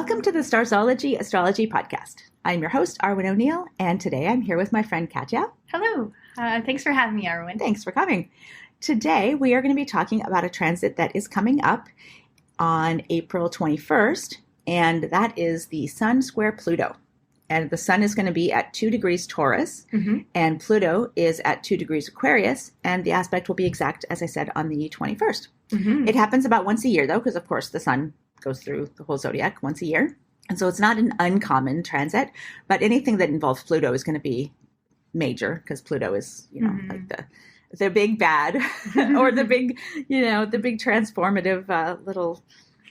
Welcome to the Starzology Astrology Podcast. I'm your host, Arwynne O'Neill, and today I'm here with my friend Katia. Hello. Thanks for having me, Arwynne. Thanks for coming. Today we are going to be talking about a transit that is coming up on April 21st, and that is the Sun square Pluto. And the Sun is going to be at 2 degrees Taurus, and Pluto is at 2 degrees Aquarius, and the aspect will be exact, as I said, on the 21st. It happens about once a year, though, because, of course, the Sun goes through the whole zodiac once a year. And so it's not an uncommon transit, but anything that involves Pluto is going to be major because Pluto is, like the big bad or the big, the big transformative little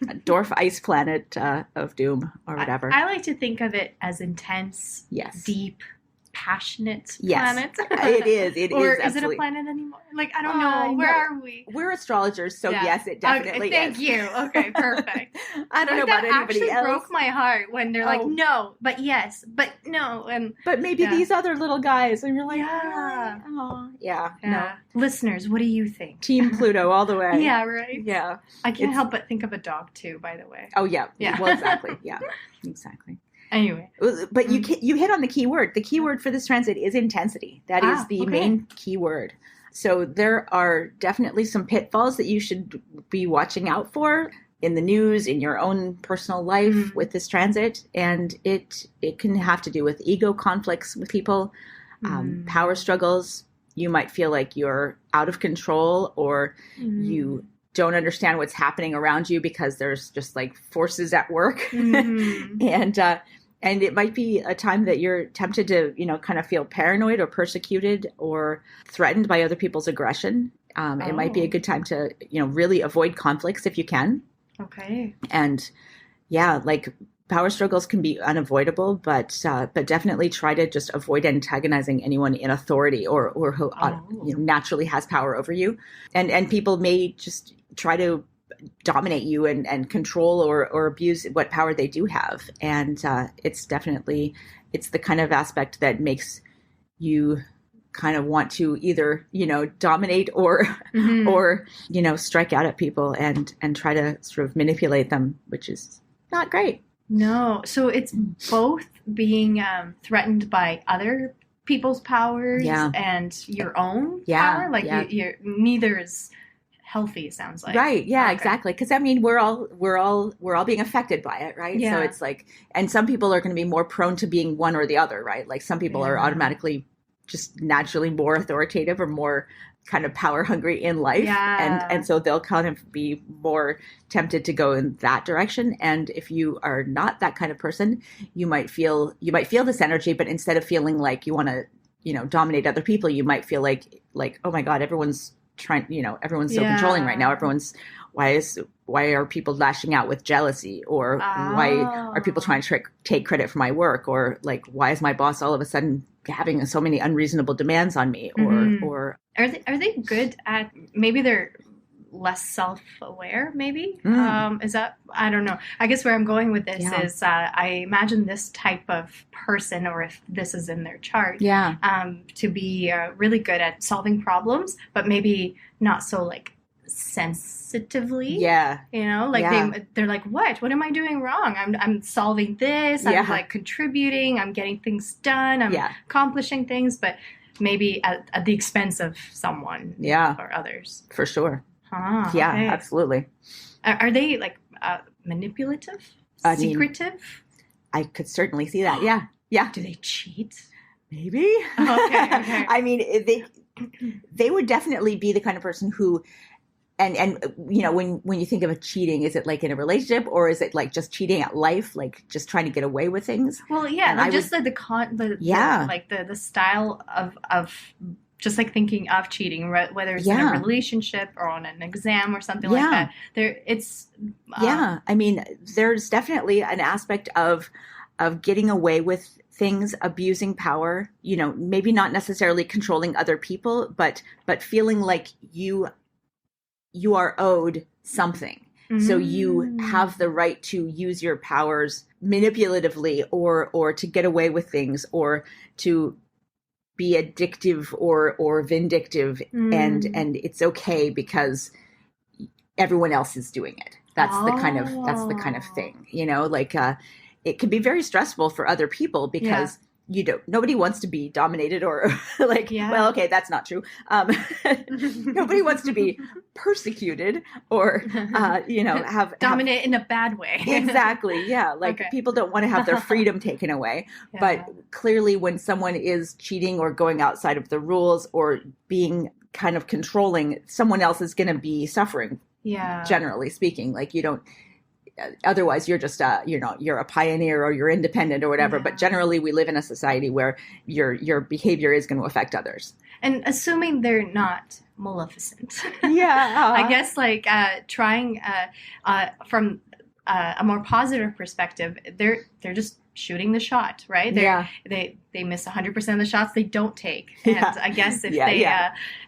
dwarf ice planet of doom or whatever. I like to think of it as intense, deep, passionate planet. It is. Or is it a planet anymore? Like, I don't know. Where are we? We're astrologers, so yes, it definitely is. Thank you. Okay, perfect. I don't know about anybody else. That actually broke my heart when they're like, no, but yes, but no. But maybe these other little guys. And you're like, no. Listeners, what do you think? Team Pluto all the way. Yeah, right? Yeah. I can't help but think of a dog, too, by the way. Oh, yeah. Well, exactly. Yeah, exactly. Anyway. But you hit on the key word. The key word for this transit is intensity. That is the main key word. So there are definitely some pitfalls that you should be watching out for in the news, in your own personal life with this transit. And it can have to do with ego conflicts with people, power struggles. You might feel like you're out of control or you don't understand what's happening around you because there's just like forces at work. And it might be a time that you're tempted to, kind of feel paranoid or persecuted or threatened by other people's aggression. It might be a good time to, really avoid conflicts if you can. Okay. And like power struggles can be unavoidable, but definitely try to just avoid antagonizing anyone in authority or who naturally has power over you. And people may just try to dominate you and control or abuse what power they do have. And it's the kind of aspect that makes you kind of want to either, dominate or, strike out at people and try to sort of manipulate them, which is not great. No. So it's both being threatened by other people's powers and your own power. Like you're neither is healthy, it sounds like. Right. Yeah, okay. Exactly. Because we're all being affected by it, right? Yeah. So it's like, and some people are going to be more prone to being one or the other, right? Like some people are automatically just naturally more authoritative or more kind of power hungry in life. Yeah. And so they'll kind of be more tempted to go in that direction. And if you are not that kind of person, you might feel this energy, but instead of feeling like you want to, dominate other people, you might feel like, oh my God, everyone's trying, everyone's so controlling right now. Why are people lashing out with jealousy, or why are people trying to take credit for my work, or like, why is my boss all of a sudden having so many unreasonable demands on me, or are they good at, maybe they're less self-aware, maybe? Is that, I don't know. I guess where I'm going with this is I imagine this type of person, or if this is in their chart, to be really good at solving problems, but maybe not so like sensitively. They're like, what am I doing wrong? I'm solving this. I'm like contributing. I'm getting things done. I'm accomplishing things, but maybe at the expense of someone or others. For sure. Okay. Absolutely. Are they like manipulative, secretive? I could certainly see that. Yeah. Do they cheat? Maybe. Okay. I mean, they would definitely be the kind of person who, and when you think of a cheating, is it like in a relationship, or is it like just cheating at life, like just trying to get away with things? Well, the style of just like thinking of cheating, whether it's in a relationship or on an exam or something like that. I mean, there's definitely an aspect of getting away with things, abusing power, maybe not necessarily controlling other people, but feeling like you are owed something. So you have the right to use your powers manipulatively or to get away with things, or to be addictive or vindictive, and it's okay because everyone else is doing it. That's the kind of thing, like it can be very stressful for other people because nobody wants to be dominated or well, okay, that's not true. Nobody wants to be persecuted or, have dominate in a bad way. Exactly. Yeah. People don't want to have their freedom taken away, but clearly when someone is cheating or going outside of the rules or being kind of controlling, someone else is going to be suffering. Yeah. Generally speaking, you don't, otherwise you're just you're a pioneer or you're independent or whatever. But generally we live in a society where your behavior is going to affect others. And assuming they're not maleficent. Yeah. I guess trying from a more positive perspective, they're just shooting the shot, right? They miss 100% of the shots they don't take. And I guess if they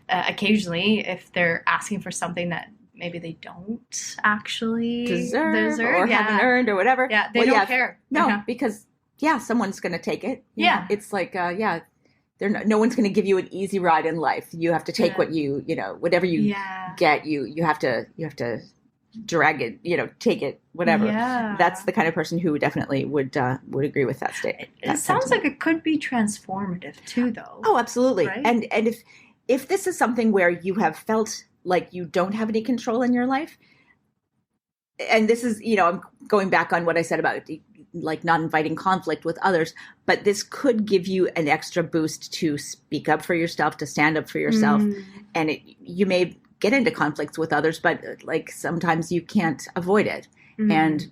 occasionally, if they're asking for something that maybe they don't actually deserve or haven't earned or whatever. Yeah, they don't care. No, because someone's going to take it. Yeah, it's no one's going to give you an easy ride in life. You have to take what whatever you get. You have to drag it. Take it. Whatever. Yeah. That's the kind of person who definitely would agree with that statement. It sounds like it could be transformative too, though. Oh, absolutely. Right? And if this is something where you have felt like you don't have any control in your life. And this is, I'm going back on what I said about not inviting conflict with others, but this could give you an extra boost to speak up for yourself, to stand up for yourself. And you may get into conflicts with others, but sometimes you can't avoid it. And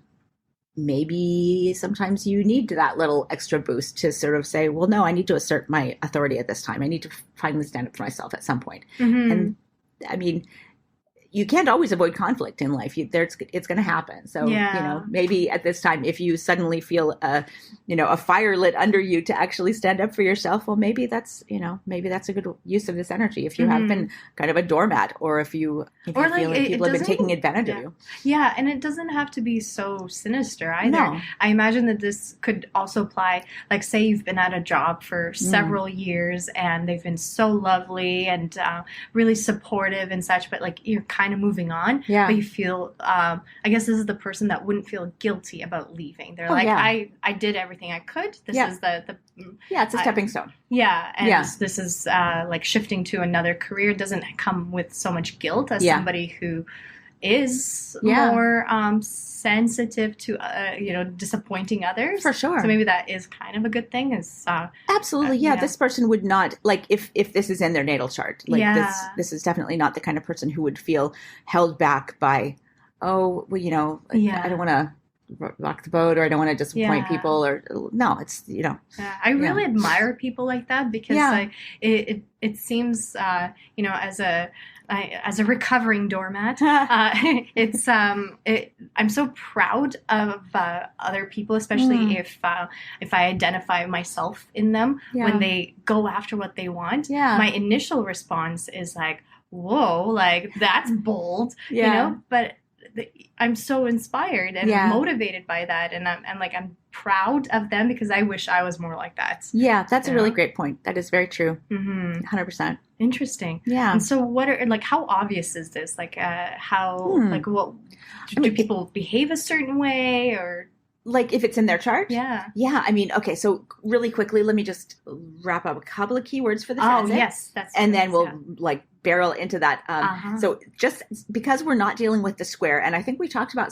maybe sometimes you need that little extra boost to sort of say, well, no, I need to assert my authority at this time. I need to finally stand up for myself at some point. And I mean, you can't always avoid conflict in life. It's going to happen. So, maybe at this time, if you suddenly feel a fire lit under you to actually stand up for yourself, well, maybe that's a good use of this energy. If you have been kind of a doormat, or if you feel like people have been taking advantage of you. Yeah. And it doesn't have to be so sinister either. No. I imagine that this could also apply, say you've been at a job for several years and they've been so lovely and really supportive and such, but you're kind of moving on, but you feel, I guess this is the person that wouldn't feel guilty about leaving. They're I did everything I could. This is the it's a stepping stone. Yeah. And this is shifting to another career. It doesn't come with so much guilt as somebody who is more sensitive to disappointing others. For sure. So maybe that is kind of a good thing. Absolutely. This person would not if this is in their natal chart. This is definitely not the kind of person who would feel held back by, I don't want to rock the boat, or I don't want to disappoint people, or no, it's I really admire people like that, because it seems as a recovering doormat, I'm so proud of other people, especially if I identify myself in them when they go after what they want. My initial response is whoa, that's bold, but I'm so inspired and motivated by that, and I'm proud of them, because I wish I was more like that. Yeah, that's a really great point. That is very true. 100%. Interesting. Yeah. And so what are, how obvious is this? What do people behave a certain way, or if it's in their chart? Yeah. Yeah. I mean, okay, so really quickly, let me just wrap up a couple of keywords for the transit. Oh, yes. And then we'll barrel into that. So just because we're not dealing with the square, and I think we talked about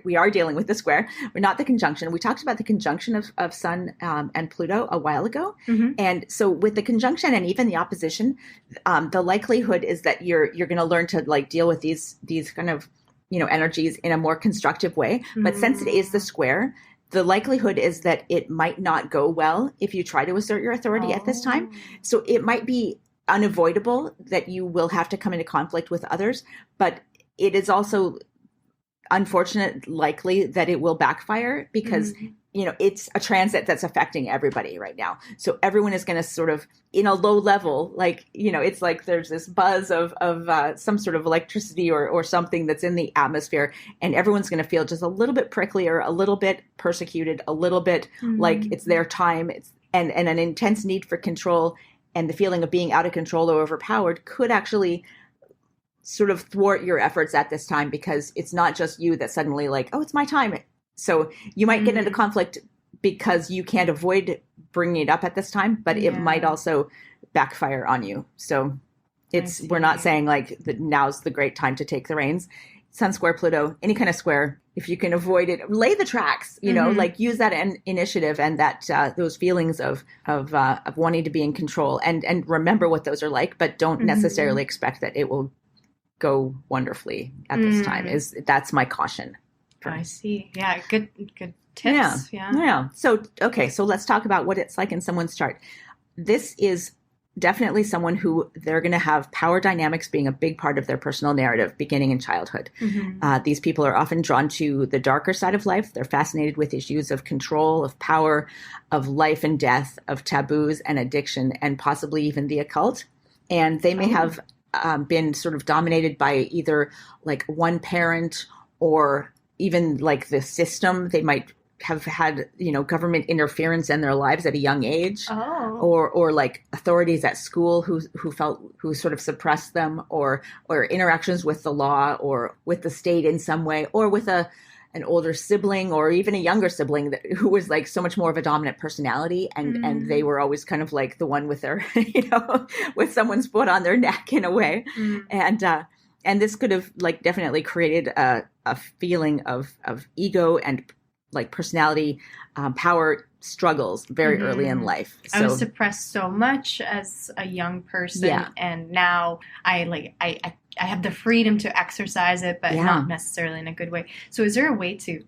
we are dealing with the square. We're not the conjunction. We talked about the conjunction of Sun and Pluto a while ago. And so with the conjunction and even the opposition, the likelihood is that you're going to learn to deal with these kind of energies in a more constructive way. But since it is the square, the likelihood is that it might not go well if you try to assert your authority at this time. So it might be unavoidable that you will have to come into conflict with others, but it is also unfortunate likely that it will backfire, because it's a transit that's affecting everybody right now. So everyone is going to sort of, in a low level, it's there's this buzz of some sort of electricity or something that's in the atmosphere, and everyone's going to feel just a little bit pricklier, a little bit persecuted, a little bit like it's their time, and an intense need for control, and the feeling of being out of control or overpowered could actually sort of thwart your efforts at this time, because it's not just you that suddenly like, oh, it's my time. So you might get into conflict because you can't avoid bringing it up at this time, but it might also backfire on you. So we're not saying like that now's the great time to take the reins. Sun square Pluto, any kind of square, if you can avoid it, lay the tracks, you know, like use that initiative and that those feelings of wanting to be in control, and remember what those are like, but don't necessarily expect that it will go wonderfully at this time. That's my caution. I see. Yeah, good tips. Yeah. So let's talk about what it's like in someone's chart. This is definitely someone who they're going to have power dynamics being a big part of their personal narrative beginning in childhood. These people are often drawn to the darker side of life. They're fascinated with issues of control, of power, of life and death, of taboos and addiction, and possibly even the occult. And they may have been sort of dominated by either like one parent or even like the system. They might have had, you know, government interference in their lives at a young age, or like authorities at school who sort of suppressed them, or interactions with the law or with the state in some way, or with an older sibling or even a younger sibling who was like so much more of a dominant personality, and they were always kind of like the one with their, you know, with someone's foot on their neck in a way. And this could have like definitely created a feeling of ego and like personality, power struggles very early in life. So, I was suppressed so much as a young person, and now I have the freedom to exercise it, but not necessarily in a good way. So is there a way to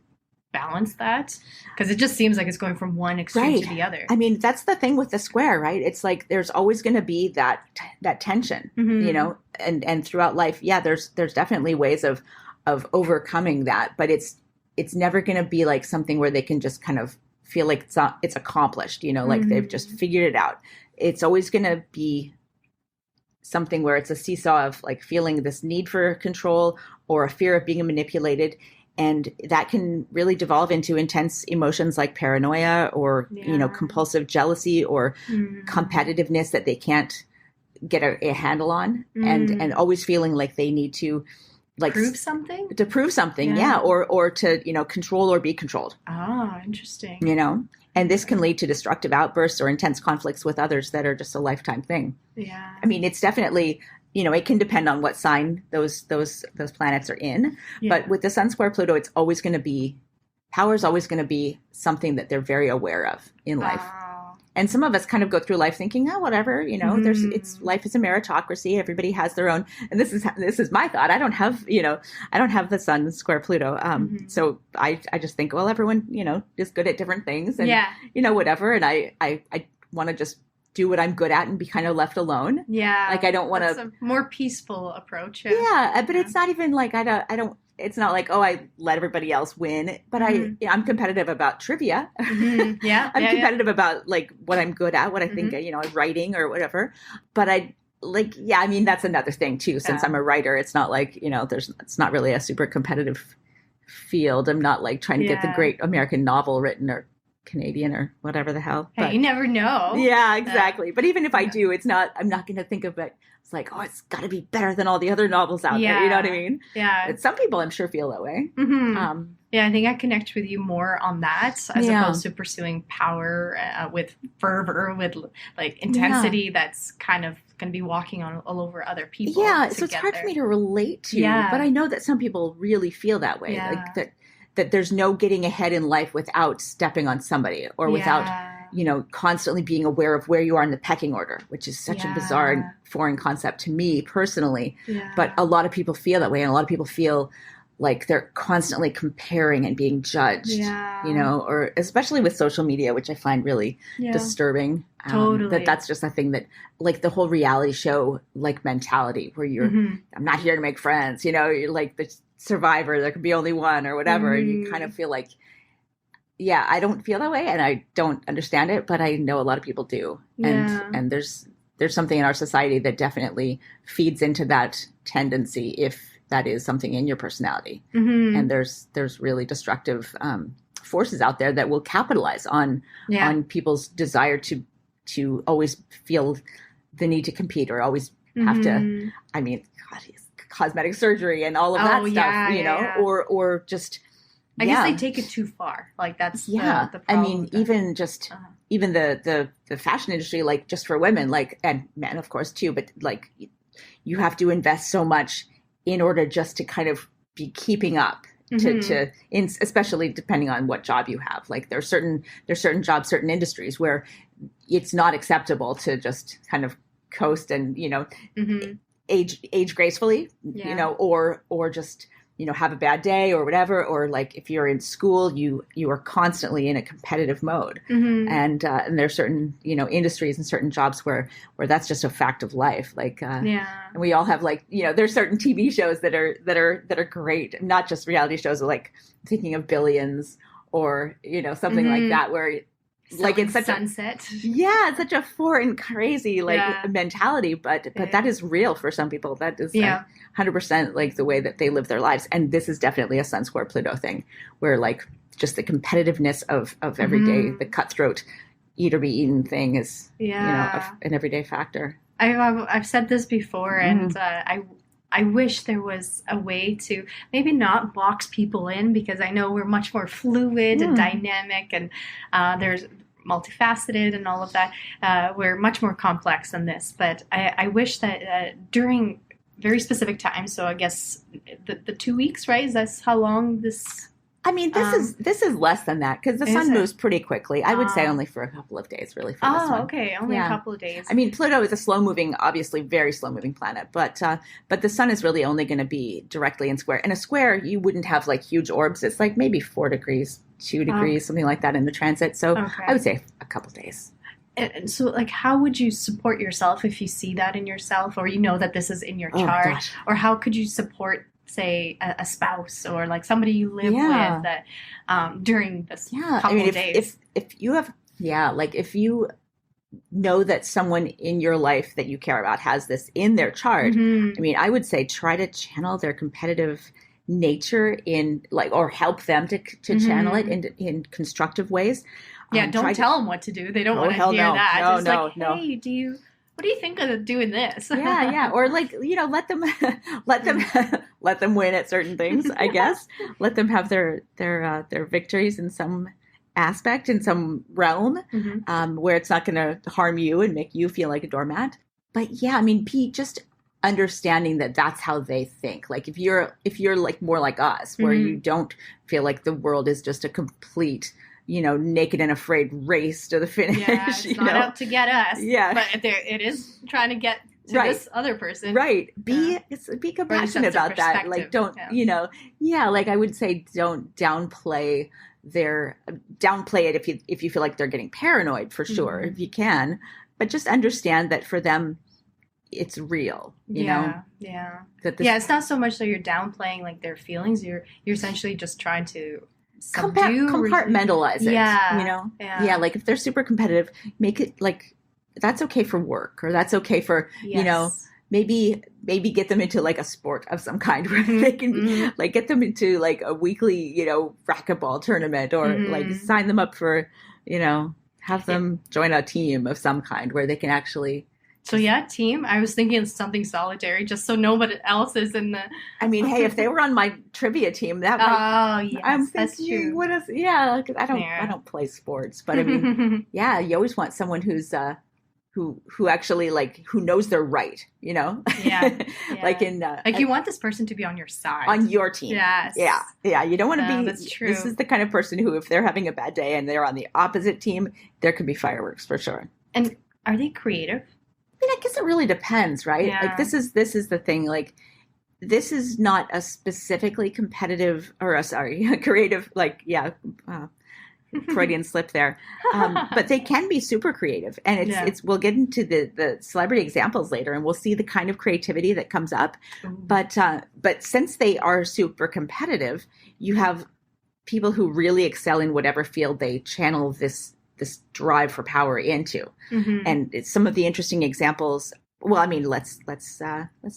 balance that? Because it just seems like it's going from one extreme to the other. I mean, that's the thing with the square, right? It's like there's always going to be that tension, you know, and throughout life, there's definitely ways of overcoming that, but it's never going to be like something where they can just kind of feel like it's accomplished, you know, like they've just figured it out. It's always going to be something where it's a seesaw of like feeling this need for control or a fear of being manipulated. And that can really devolve into intense emotions like paranoia or, you know, compulsive jealousy or competitiveness that they can't get a handle on, and always feeling like they need to like prove something, or to, you know, control or be controlled. Interesting. You know, and this can lead to destructive outbursts or intense conflicts with others that are just a lifetime thing. I mean, it's definitely, you know, it can depend on what sign those planets are in, but with the Sun square Pluto, it's always going to be, power is always going to be something that they're very aware of in life. And some of us kind of go through life thinking, oh, whatever, you know, life is a meritocracy. Everybody has their own. And this is my thought. I don't have the Sun square Pluto. So I just think, well, everyone, you know, is good at different things and, you know, whatever. And I want to just do what I'm good at and be kind of left alone. Like I don't want to. That's a more peaceful approach. But it's not even like, I don't. It's not like, oh, I let everybody else win, but I'm competitive about trivia. I'm competitive about like what I'm good at, what I think, you know, writing or whatever. But I mean, that's another thing too. Since I'm a writer, it's not like, you know, it's not really a super competitive field. I'm not like trying to get the great American novel written or Canadian or whatever the hell. But, you never know. Yeah, exactly. But even if I do, I'm not going to think of it. It's like, oh, it's got to be better than all the other novels out there. You know what I mean? But some people, I'm sure, feel that way. I think I connect with you more on that as opposed to pursuing power with fervor, with like intensity that's kind of going to be walking on all over other people. So it's hard for me to relate to. But I know that some people really feel that way. Like that there's no getting ahead in life without stepping on somebody or without, you know, constantly being aware of where you are in the pecking order, which is such a bizarre and foreign concept to me personally. But a lot of people feel that way. And a lot of people feel like they're constantly comparing and being judged, you know, or especially with social media, which I find really disturbing. That's just a thing that like the whole reality show, like mentality where you're, I'm not here to make friends, you know, you're like the survivor, there could be only one or whatever. And you kind of feel like, I don't feel that way and I don't understand it, but I know a lot of people do. And there's something in our society that definitely feeds into that tendency if that is something in your personality. And there's really destructive forces out there that will capitalize on people's desire to always feel the need to compete or always have to, I mean, God, cosmetic surgery and all of that stuff, you know, or just, I guess they take it too far. Like that's the problem. I mean, even just, even the fashion industry, like just for women, like, and men, of course, too, but like you have to invest so much in order just to kind of be keeping up especially depending on what job you have. Like there's certain jobs, certain industries where it's not acceptable to just kind of coast and, you know, age gracefully, you know, or just, you know, have a bad day or whatever, or like if you're in school, you are constantly in a competitive mode, and there's certain, you know, industries and certain jobs where that's just a fact of life. Like, and we all have, like, you know, there's certain TV shows that are great, not just reality shows, like thinking of Billions or, you know, something like that, where like it's such sunset. It's such a foreign, crazy mentality, but that is real for some people. That is 100% like the way that they live their lives. And this is definitely a Sun Square Pluto thing, where like just the competitiveness of every day, the cutthroat eat or be eaten thing is you know, an everyday factor. I've said this before, and I wish there was a way to maybe not box people in, because I know we're much more fluid and dynamic, and there's multifaceted and all of that. We're much more complex than this. But I wish that during very specific times, so I guess the 2 weeks, right? That's how long this... I mean, this is less than that, because the sun moves pretty quickly. I would say only for a couple of days, really, for this one. Okay. Only a couple of days. I mean, Pluto is a slow-moving, obviously very slow-moving planet, but the sun is really only going to be directly in square. In a square, you wouldn't have, like, huge orbs. It's, like, maybe 4 degrees, 2 degrees, something like that in the transit. So I would say a couple days. And so, like, how would you support yourself if you see that in yourself, or you know that this is in your chart? Or how could you support, say, a spouse or like somebody you live with that during this couple of days? If you have, like if you know that someone in your life that you care about has this in their chart, I mean, I would say try to channel their competitive nature in, like, or help them to channel it in constructive ways. Don't tell them what to do. They don't want to hear that. Just like, hey, what do you think of doing this? Or like, you know, let them win at certain things, I guess. Let them have their victories in some aspect, in some realm, where it's not going to harm you and make you feel like a doormat. But I mean, just understanding that that's how they think. Like if you're like more like us, where you don't feel like the world is just a complete, you know, naked and afraid race to the finish. Yeah, it's not out to get us. Yeah. But it is trying to get to this other person. Right. Be compassionate about that. Like, don't, you know, like I would say don't downplay it if you feel like they're getting paranoid, for sure, if you can. But just understand that for them, it's real, you know? Yeah. It's not so much that you're downplaying like their feelings. You're essentially just trying to compartmentalize it, you know? Like if they're super competitive, make it like that's okay for work, or that's okay for, you know, maybe get them into like a sport of some kind where they can like get them into like a weekly, you know, racquetball tournament, or like sign them up for, you know, have them join a team of some kind where they can actually. So team. I was thinking something solitary, just so nobody else is in the. I mean, hey, if they were on my trivia team, that. I'm thinking, that's true. What is? Yeah, because I don't play sports, but I mean, you always want someone who's who actually like who knows they're right, you know. Like in like you want this person to be on your side, on your team. Yes. Yeah. You don't want to be. That's true. This is the kind of person who, if they're having a bad day and they're on the opposite team, there could be fireworks for sure. And are they creative? I mean, I guess it really depends, right? Yeah. Like this is the thing. Like this is not a specifically competitive or creative. Like Freudian slip there, but they can be super creative, and it's. We'll get into the celebrity examples later, and we'll see the kind of creativity that comes up. But since they are super competitive, you have people who really excel in whatever field they channel this drive for power into. And it's some of the interesting examples. Well, I mean, let's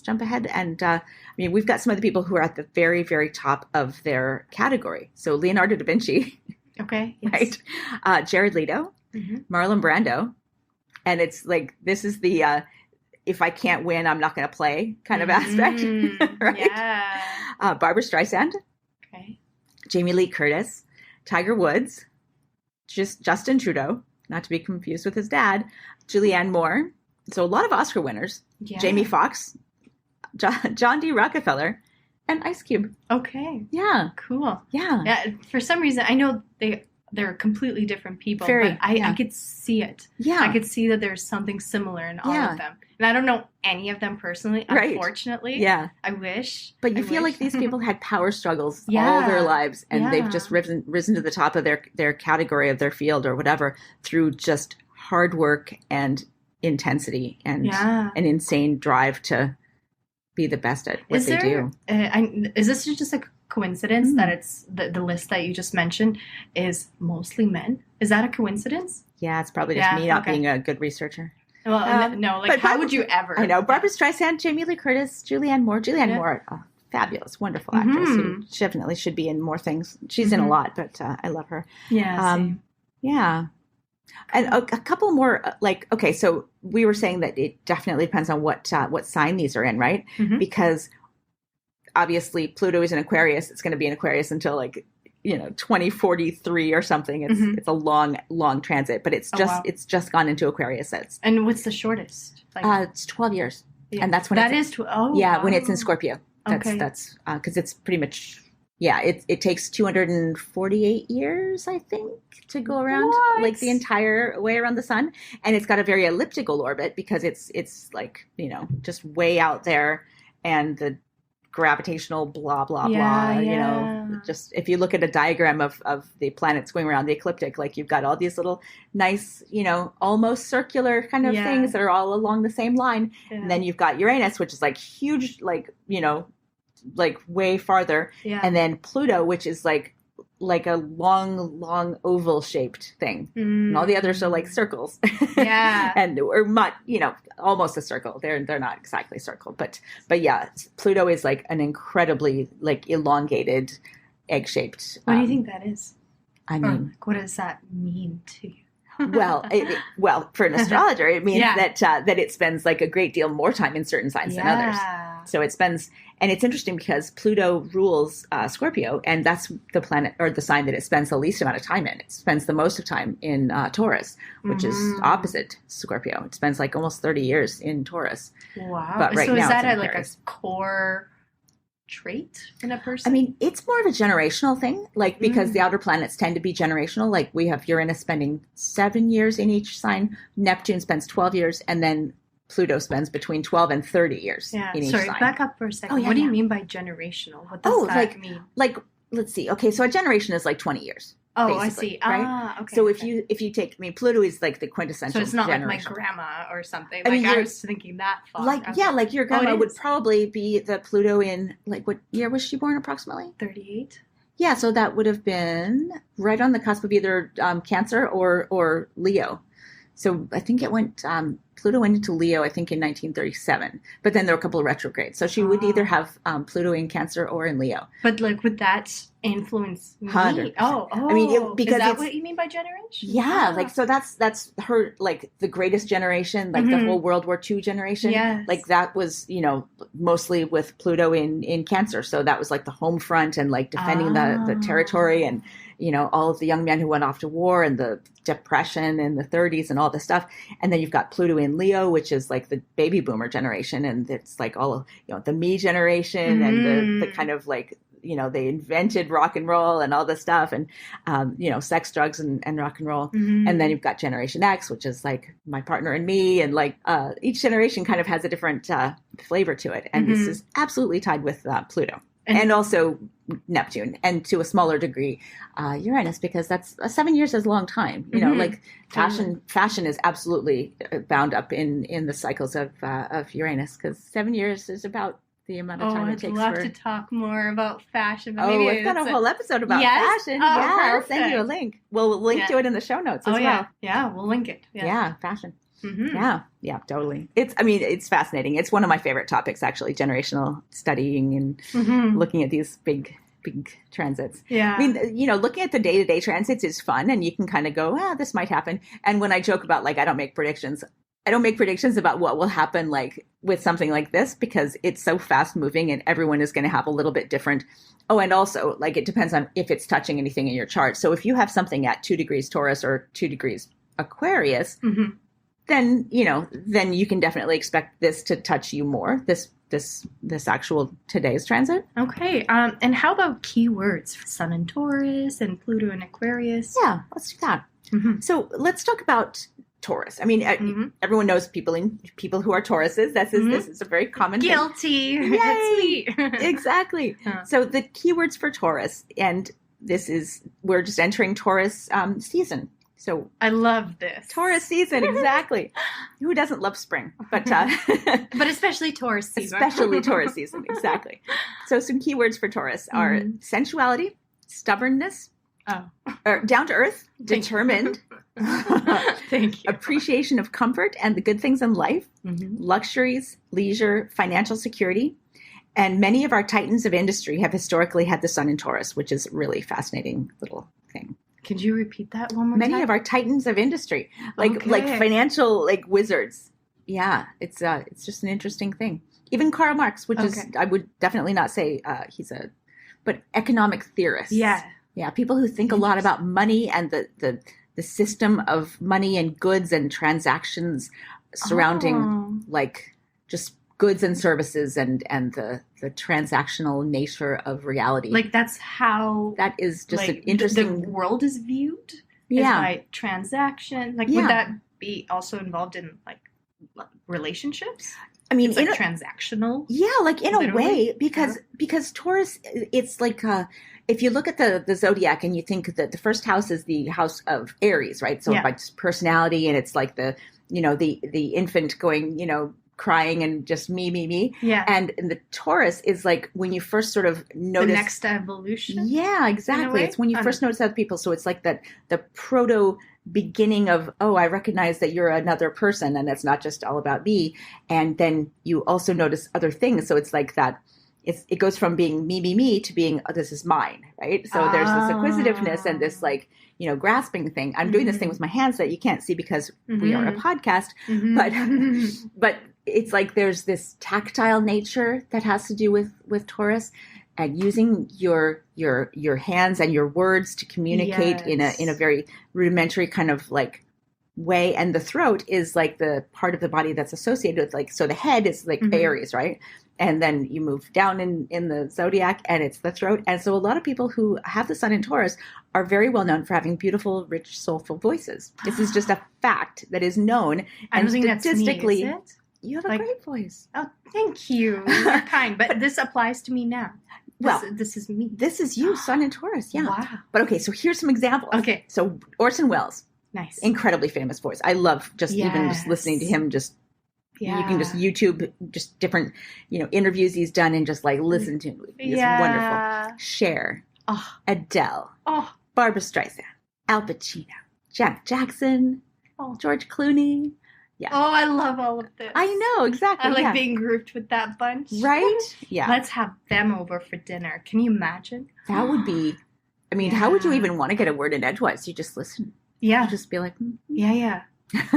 jump ahead. And I mean, we've got some of the people who are at the very, very top of their category. So Leonardo da Vinci. Okay. Yes. Right. Jared Leto, Marlon Brando. And it's like, this is the, if I can't win, I'm not going to play kind of aspect. Right? Yeah. Barbara Streisand. Okay. Jamie Lee Curtis. Tiger Woods. Justin Trudeau, not to be confused with his dad. Julianne Moore. So a lot of Oscar winners. Yeah. Jamie Foxx. John D. Rockefeller. And Ice Cube. Okay. Yeah. Cool. Yeah. For some reason, I know they're completely different people, but I could see it. Yeah. I could see that there's something similar in all of them. And I don't know any of them personally, unfortunately. Yeah. I wish. But you feel like these people had power struggles all their lives, and they've just risen to the top of their category of their field or whatever through just hard work and intensity and an insane drive to be the best at what they do. Is this just a coincidence that it's the list that you just mentioned is mostly men? Is that a coincidence? Yeah, it's probably just me not being a good researcher. Well, no, like how would you ever? I know. Barbara Streisand, Jamie Lee Curtis, Julianne Moore. Julianne Moore, fabulous, wonderful actress who definitely should be in more things. She's in a lot, but I love her. Yeah. Yeah. And a couple more, okay, so we were saying that it definitely depends on what sign these are in, right? Mm-hmm. Because obviously Pluto is in Aquarius. It's going to be in Aquarius until 2043 or something. It's a long transit, but it's just gone into Aquarius. And what's the shortest? It's 12 years. Yeah. And that's when when it's in Scorpio. That's because it's pretty much, it takes 248 years, I think, to go around the entire way around the sun. And it's got a very elliptical orbit because it's just way out there, and the gravitational blah, blah, blah, just if you look at a diagram of the planets going around the ecliptic, you've got all these little nice, almost circular kind of things that are all along the same line. Yeah. And then you've got Uranus, which is huge, way farther. Yeah. And then Pluto, which is like a long oval shaped thing. And all the others are circles. Yeah. Almost a circle. They're not exactly a circle, but yeah, Pluto is an incredibly elongated egg shaped. What do you think that is? I mean, what does that mean to you? well, for an astrologer, it means that it spends a great deal more time in certain signs than others. So it spends, and it's interesting because Pluto rules Scorpio, and that's the planet or the sign that it spends the least amount of time in. It spends the most of time in Taurus, which is opposite Scorpio. It spends almost 30 years in Taurus. Wow! But right so now is that a core trait in a person? I mean, it's more of a generational thing, because the outer planets tend to be generational. We have Uranus spending 7 years in each sign, Neptune spends 12 years, and then Pluto spends between 12 and 30 years in each sign. Sorry, back up for a second. What do you mean by generational? What does that mean? Let's see. Okay, so a generation is 20 years. Oh, I see. Right? Okay. So if you take, Pluto is the quintessential. So it's not generation. like my grandma or something. I was thinking that far. Your grandma would probably be the Pluto in what year was she born approximately? 38. Yeah, so that would have been right on the cusp of either Cancer or Leo. So I think Pluto went into Leo, I think, in 1937. But then there were a couple of retrogrades. So she would either have Pluto in Cancer or in Leo. But would that influence me? 100%. Oh. I mean, because is that what you mean by generation? Yeah, so that's her, the greatest generation, the whole World War II generation. Yes. That was, mostly with Pluto in Cancer. So that was the home front and defending the territory and, all of the young men who went off to war and the Depression in the 30s and all this stuff. And then you've got Pluto in Leo, which is the baby boomer generation. And it's all, the me generation and the kind of they invented rock and roll and all this stuff and, sex, drugs and rock and roll. Mm-hmm. And then you've got Generation X, which is my partner and me. And each generation kind of has a different flavor to it. And this is absolutely tied with Pluto. And also Neptune, and to a smaller degree, Uranus, because that's 7 years is a long time. Fashion is absolutely bound up in the cycles of Uranus, because 7 years is about the amount of time it takes. I'd love to talk more about fashion. But we've got a whole episode about fashion. I'll send you a link. We'll link to it in the show notes as well. Yeah, we'll link it. Yeah, fashion. Mm-hmm. Yeah, totally. It's fascinating. It's one of my favorite topics, actually, generational studying and looking at these big transits. Yeah. I mean, looking at the day-to-day transits is fun, and you can kind of go, this might happen. And when I joke about I don't make predictions, I don't make predictions about what will happen like with something like this because it's so fast moving and everyone is going to have a little bit different. Oh, and also like it depends on if it's touching anything in your chart. So if you have something at 2 degrees Taurus or 2 degrees Aquarius, then, then you can definitely expect this to touch you more, this actual today's transit. Okay. And how about keywords for Sun in Taurus and Pluto in Aquarius? Yeah, let's do that. So let's talk about Taurus. I mean, everyone knows people who are Tauruses. This is a very common Guilty. thing. Yay! Sweet. Exactly. So the keywords for Taurus, and we're just entering Taurus season. So I love this. Taurus season, exactly. Who doesn't love spring? But especially Taurus season. Especially Taurus season, exactly. So some keywords for Taurus are sensuality, stubbornness, or down to earth, determined, Thank you. appreciation of comfort and the good things in life, luxuries, leisure, financial security. And many of our titans of industry have historically had the sun in Taurus, which is a really fascinating little thing. Could you repeat that one more time? Many of our titans of industry, like financial, like wizards. Yeah, it's just an interesting thing. Even Karl Marx, which is, I would definitely not say but economic theorists. Yeah, people who think a lot about money and the system of money and goods and transactions surrounding like just goods and services and the transactional nature of reality. Like that's how that is just an interesting the world is viewed. Yeah, is by transaction. Like would that be also involved in like relationships? I mean, it's like transactional. Yeah, like in a way, because Taurus, it's like if you look at the zodiac and you think that the first house is the house of Aries, right? So by personality, and it's like the infant going, crying and just me. Yeah. And the Taurus is like when you first sort of notice the next evolution. Yeah, exactly. It's when you first notice other people. So it's like the proto beginning of, I recognize that you're another person and it's not just all about me. And then you also notice other things. So it's like that. It goes from being me to being, this is mine, right? So there's this acquisitiveness and this like, grasping thing. I'm doing this thing with my hands that you can't see because we are a podcast, but it's like there's this tactile nature that has to do with Taurus, and using your hands and your words to communicate in a very rudimentary kind of like way. And the throat is like the part of the body that's associated with like, so the head is like Aries, right? And then you move down in the zodiac and it's the throat. And so a lot of people who have the sun in Taurus are very well known for having beautiful, rich, soulful voices. This is just a fact that is known. And statistically, that's me, is it? You have a great voice. Oh, thank you. You're kind. But this applies to me now. This is me. This is you, sun in Taurus. Yeah. Wow. But okay, so here's some examples. Okay. So Orson Welles. Nice. Incredibly famous voice. I love even just listening to him. You can just YouTube just different, interviews he's done and just like listen to him. He's wonderful. Cher, Adele, Barbara Streisand, Al Pacino, Janet Jackson, George Clooney. Yeah. Oh, I love all of this. I know, exactly. I like being grouped with that bunch. Right? Yeah. Let's have them over for dinner. Can you imagine? That would be, how would you even want to get a word in edgewise? You just listen. Yeah. You just be like, Yeah.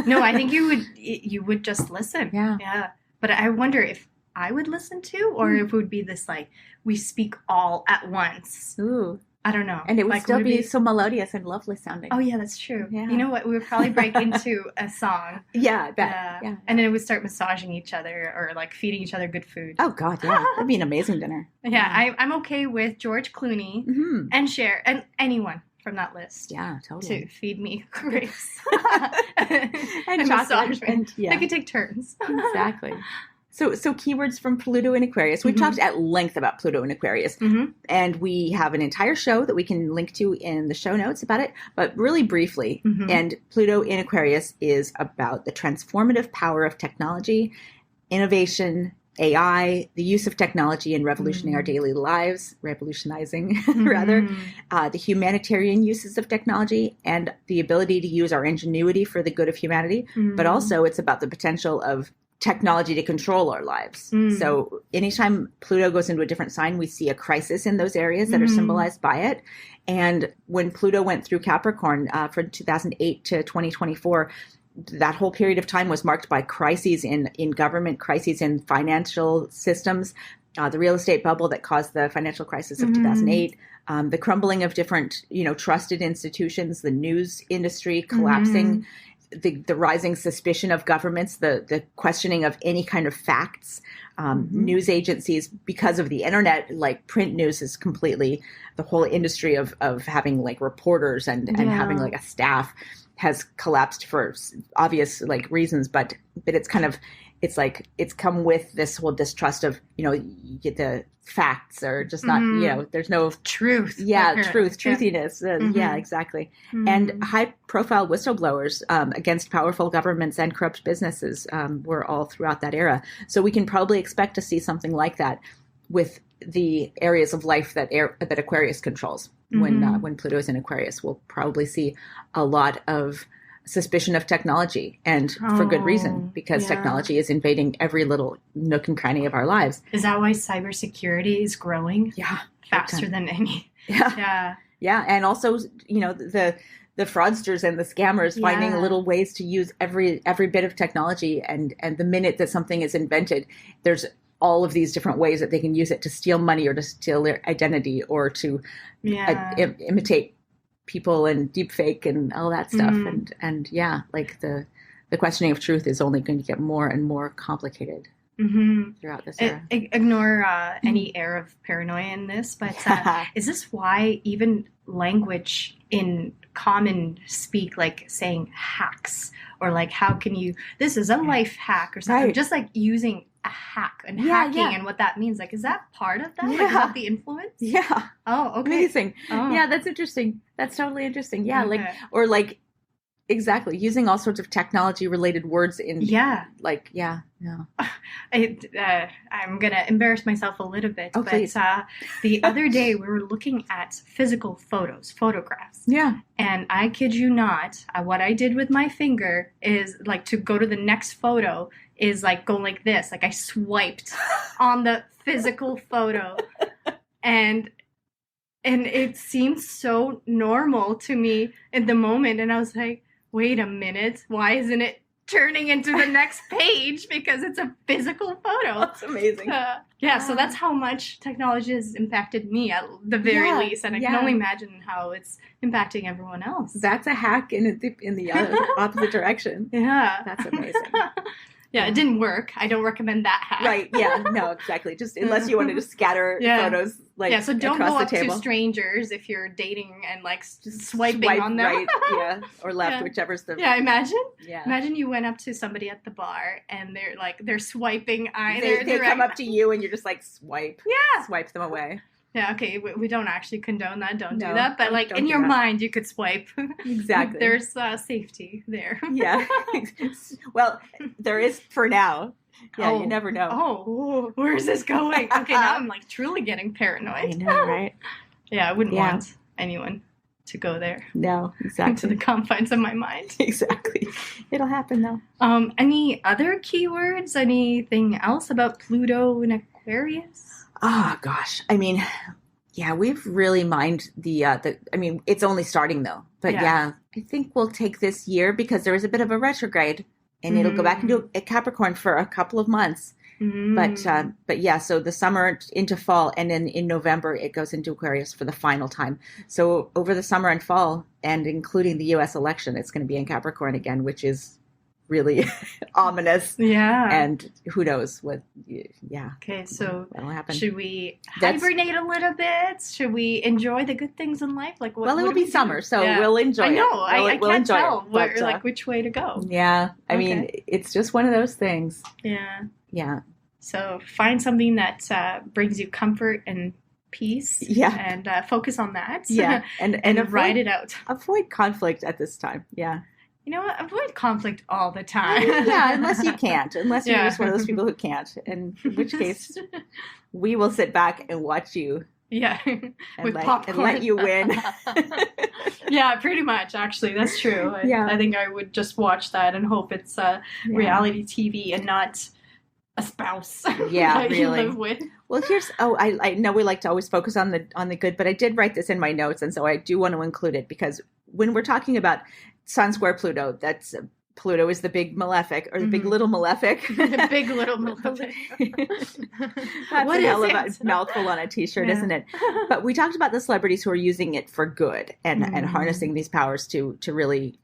No, I think you would just listen. Yeah. But I wonder if I would listen to, or if it would be this like, we speak all at once. Ooh. I don't know. And it would still be so melodious and lovely sounding. Oh, yeah, that's true. Yeah. You know what? We would probably break into a song. Yeah, I bet. Yeah. And then we would start massaging each other or like feeding each other good food. Oh, God, yeah. That'd be an amazing dinner. Yeah, I'm okay with George Clooney and Cher and anyone from that list. Yeah, totally. To feed me grapes. and chocolate. I could take turns. Exactly. So keywords from Pluto in Aquarius. We've talked at length about Pluto in Aquarius, and we have an entire show that we can link to in the show notes about it, but really briefly. And Pluto in Aquarius is about the transformative power of technology, innovation, AI, the use of technology in revolutioning our daily lives, revolutionizing rather, the humanitarian uses of technology and the ability to use our ingenuity for the good of humanity. But also it's about the potential of technology to control our lives. So anytime Pluto goes into a different sign, we see a crisis in those areas that are symbolized by it. And when Pluto went through Capricorn from 2008 to 2024, that whole period of time was marked by crises in government, crises in financial systems, the real estate bubble that caused the financial crisis of 2008, the crumbling of different, trusted institutions, the news industry collapsing, the rising suspicion of governments, the questioning of any kind of facts, news agencies, because of the internet, like print news is completely, the whole industry of having like reporters and having like a staff has collapsed for obvious like reasons, but it's kind of, it's like, it's come with this whole distrust of, you get the facts or just not, there's no truth. Yeah. Truthiness. Yeah, exactly. And high profile whistleblowers against powerful governments and corrupt businesses were all throughout that era. So we can probably expect to see something like that with the areas of life that Aquarius controls. When Pluto is in Aquarius, we'll probably see a lot of suspicion of technology, and for good reason, because technology is invading every little nook and cranny of our lives. Is that why cybersecurity is growing? Yeah. Faster than any. Yeah. And also, the fraudsters and the scammers finding little ways to use every bit of technology, and the minute that something is invented, there's all of these different ways that they can use it to steal money or to steal their identity or to imitate people and deep fake and all that stuff. And like the questioning of truth is only going to get more and more complicated throughout this era. Ignore any air of paranoia in this, but is this why even language in common speak, like saying hacks or like, how can you, this is a life hack or something, just like using a hack and hacking and what that means, like, is that part of that? Like, is that the influence? Yeah. Oh, okay. Amazing. Oh. Yeah, that's interesting. That's totally interesting. Yeah, okay. Exactly, using all sorts of technology related words in I'm gonna embarrass myself a little bit, but please. The other day we were looking at physical photographs, and I kid you not, what I did with my finger is like, to go to the next photo is like go like this, like I swiped on the physical photo, and it seemed so normal to me in the moment, and I was like, wait a minute, why isn't it turning into the next page? Because it's a physical photo. That's amazing. So that's how much technology has impacted me at the very least, and I can only imagine how it's impacting everyone else. That's a hack in the opposite direction. Yeah. That's amazing. Yeah, it didn't work. I don't recommend that hack. Right, yeah, no, exactly. Just unless you want to just scatter photos so don't go up to strangers if you're dating and like swiping on them. Right, or left, whichever's the... Yeah, imagine you went up to somebody at the bar and they're swiping either They come up to you and you're just like, swipe them away. Yeah, okay, we don't actually condone that. Don't do that. But, like, in your mind, you could swipe. Exactly. There's safety there. Yeah. Well, there is for now. Yeah, you never know. Oh, where is this going? Okay, now I'm, like, truly getting paranoid. I know, right? Yeah, I wouldn't want anyone to go there. No, exactly. To the confines of my mind. Exactly. It'll happen, though. Any other keywords? Anything else about Pluto in Aquarius? Oh, gosh. I mean, we've really mined it's only starting though. But I think we'll take this year because there is a bit of a retrograde and it'll go back into a Capricorn for a couple of months. But so the summer into fall, and then in November, it goes into Aquarius for the final time. So over the summer and fall, and including the U.S. election, it's going to be in Capricorn again, which is really ominous. Yeah. And who knows what, Okay, so that'll happen. Should we hibernate a little bit? Should we enjoy the good things in life? Like, what it will be summer, so we'll enjoy it. I know, I we'll can't tell which way to go. Yeah, I mean, it's just one of those things. Yeah. Yeah. So find something that brings you comfort and peace. Yeah. And focus on that. Yeah. And ride it out. Avoid conflict at this time. Yeah. You know what? Avoid conflict all the time. Unless you can't. Unless you're just one of those people who can't. In which case, we will sit back and watch you. Yeah. With popcorn. And let you win. Yeah, pretty much, actually. That's true. I think I would just watch that and hope it's reality TV and not a spouse that you live with. Well, I know we like to always focus on the good, but I did write this in my notes, and so I do want to include it because when we're talking about Sun square Pluto, that's Pluto is the big malefic, or the big little malefic. The big little malefic. That's a hell of a mouthful on a t-shirt, isn't it? But we talked about the celebrities who are using it for good and harnessing these powers to really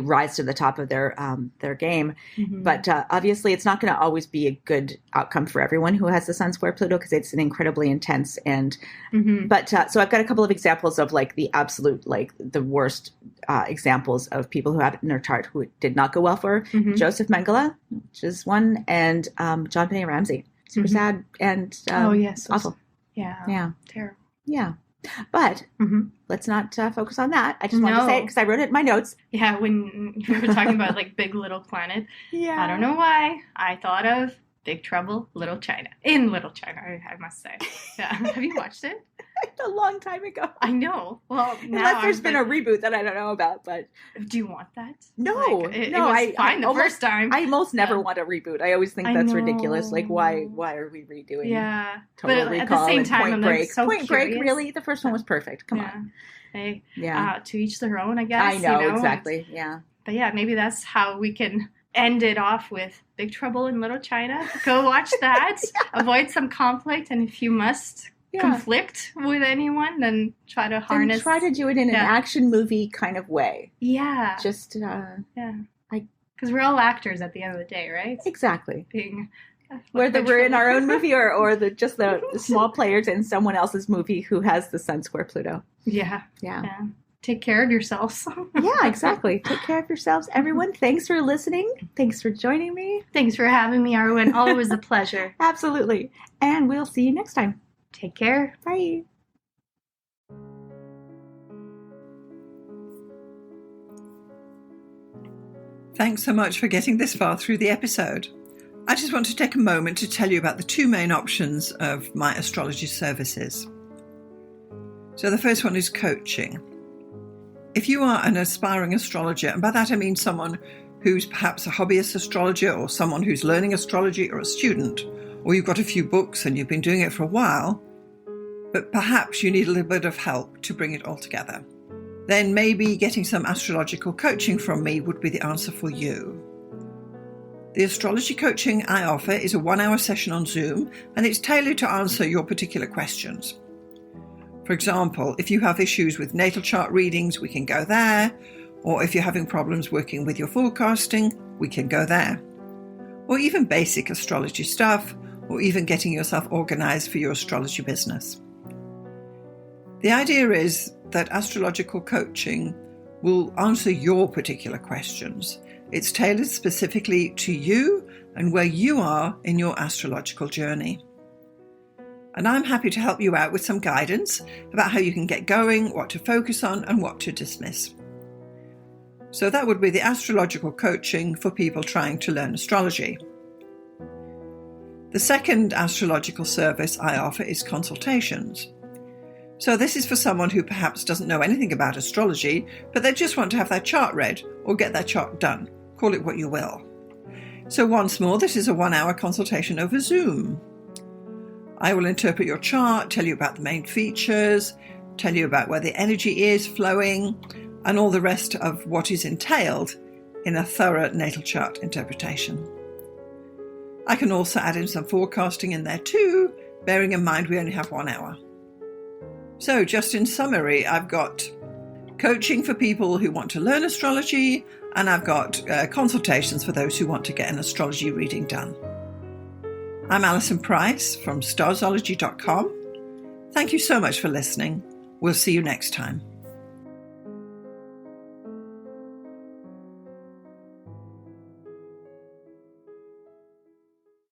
rise to the top of their game. But obviously, it's not going to always be a good outcome for everyone who has the Sun square Pluto, because it's an incredibly intense and. But so I've got a couple of examples of like the absolute, like the worst examples of people who have it in their chart who did not go well for. Joseph Mengele, which is one, and John Benet Ramsey. Super sad and awful. Yeah. Terrible. Yeah. But let's not focus on that. I just wanted to say it because I wrote it in my notes. Yeah, when you were talking about like Big Little Planet, I don't know why I thought of Big Trouble, Little China. In Little China, I must say. Yeah. Have you watched it? A long time ago. I know. Well, now unless there's been a reboot that I don't know about, but do you want that? No, like, it was fine the first time. I most never want a reboot. I always think that's ridiculous. Like, why are we redoing? Yeah, Total but Recall at the same and time, Point Break. So Point curious. Break, really? The first one was perfect. Come on. Hey, to each their own, I guess. I know exactly. Yeah. But yeah, maybe that's how we can end it off with Big Trouble in Little China. Go watch that. Avoid some conflict, and if you must conflict with anyone, then try to harness. Then try to do it in an action movie kind of way. Yeah. Just because we're all actors at the end of the day, right? Exactly. Being whether we're in our own movie or just the small players in someone else's movie who has the Sun square Pluto. Yeah. Take care of yourselves. Yeah, exactly. Take care of yourselves, everyone. Thanks for listening. Thanks for joining me. Thanks for having me, Arwynne. Always a pleasure. Absolutely. And we'll see you next time. Take care. Bye. Thanks so much for getting this far through the episode. I just want to take a moment to tell you about the two main options of my astrology services. So the first one is coaching. If you are an aspiring astrologer, and by that I mean someone who's perhaps a hobbyist astrologer or someone who's learning astrology or a student, or you've got a few books and you've been doing it for a while, but perhaps you need a little bit of help to bring it all together, then maybe getting some astrological coaching from me would be the answer for you. The astrology coaching I offer is a 1-hour session on Zoom, and it's tailored to answer your particular questions. For example, if you have issues with natal chart readings, we can go there. Or if you're having problems working with your forecasting, we can go there. Or even basic astrology stuff, or even getting yourself organized for your astrology business. The idea is that astrological coaching will answer your particular questions. It's tailored specifically to you and where you are in your astrological journey. And I'm happy to help you out with some guidance about how you can get going, what to focus on, and what to dismiss. So that would be the astrological coaching for people trying to learn astrology. The second astrological service I offer is consultations. So this is for someone who perhaps doesn't know anything about astrology, but they just want to have their chart read or get their chart done. Call it what you will. So once more, this is a 1-hour consultation over Zoom. I will interpret your chart, tell you about the main features, tell you about where the energy is flowing, and all the rest of what is entailed in a thorough natal chart interpretation. I can also add in some forecasting in there too, bearing in mind we only have 1 hour. So just in summary, I've got coaching for people who want to learn astrology, and I've got consultations for those who want to get an astrology reading done. I'm Alison Price from Starzology.com. Thank you so much for listening. We'll see you next time.